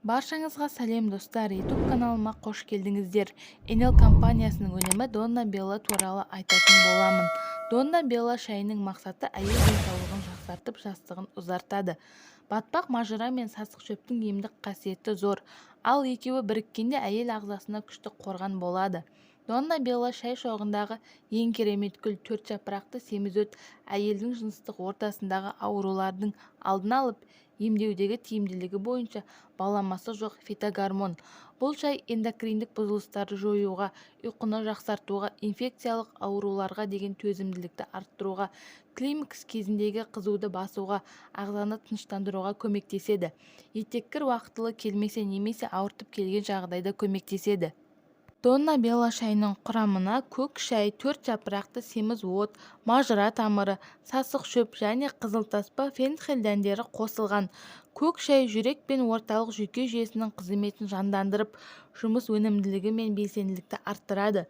Баршаңызға сәлем достар, YouTube каналыма қош келдіңіздер. Enel компаниясының өнімі Donna Bella туралы айтатын боламын. Donna Bella шайының мақсаты әйел денсаулығын жақсартып, жастығын ұзартады. Батпақ мажыра мен сасық шөптің емдік қасиеті зор, ал екеуі біріккенде әйел ағзасына күшті қорған болады. Donna Bella шай шоғындағы ең керемет гүл, 4 жапырақты семізөт әйелдің жыныстық ортасындағы аурулардың алдын алып, емдеудегі тиімділігі бойынша баламасы жоқ фитогормон. Бұл шай эндокриндік бұзылыстарды жоюға, ұйқыны жақсартуға, инфекциялық ауруларға деген төзімділікті арттыруға, климакс кезіндегі қызуды басуға, ағзаны тыныштандыруға көмектеседі. Етеккір уақытылы келмесе немесе ауыртып келген жағдайда көмектеседі. Donna Bella шайының құрамына көк шай, 4 жапырақты семіз от, мажыра тамыры, сасық шөп және қызылтаспа фенхель дәндері қосылған. Көк шай жүрек пен орталық жүйке жүйесінің қызметін жандандырып, жұмыс өнімділігі мен белсенділікті арттырады.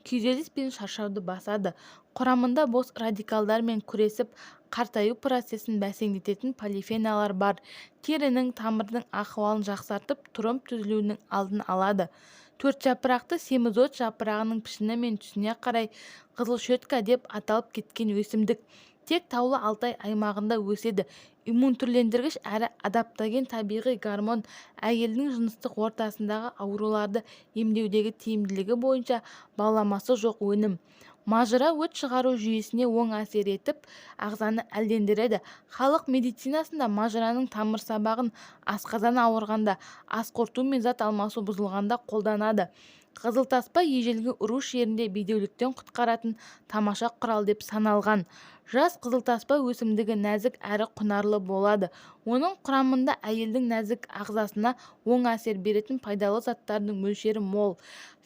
Күйзеліс пен шаршауды басады. Құрамында бос радикалдармен күресіп, қартаю процесін бәсеңдететін полифеналар бар. Терінің, тамырдың ахуалын жақсартып, тромб түзілуінің алдын алады. 4 жапырақты семізот жапырағының пішіні мен түсіне қарай қызыл шөтка деп аталып кеткен өсімдік. Тек таулы Алтай аймағында өседі. Иммунтүрлендіргіш әрі адаптоген табиғи гормон әйелдің жыныстық ортасындағы ауруларды емдеудегі тиімділігі бойынша баламасы жоқ өнім. Мажыра өт шығару жүйесіне оң әсер етіп, ағзаны әлдендіреді. Халық медицинасында мажыраның тамыр сабағын асқазан ауырғанда, ас қорыту мен зат алмасу бұзылғанда қолданады. Қызылтаспа ежелгі ұрыс жерінде бедеуліктен құтқаратын тамаша құрал деп саналған. Жас қызылтаспа өсімдігі нәзік әрі құнарлы болады. Оның құрамында әйелдің нәзік ағзасына оң әсер беретін пайдалы заттардың мөлшері мол.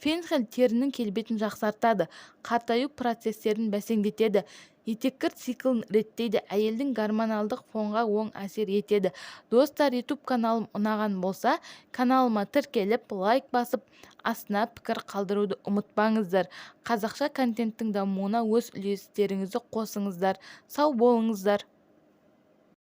Фенхель терінің келбетін жақсартады, қартаю процестерін бәсеңдетеді, етеккір циклын реттейді, әйелдің гормоналдық фонға оң әсер етеді. Достар, YouTube каналым ұнаған болса, каналыма тіркеліп, лайк басып, астына пікір қалдыруды ұмытпаңыздар. Қазақша контенттің дамуына өз үлестеріңізді қосыңыздар. Сау болыңыздар.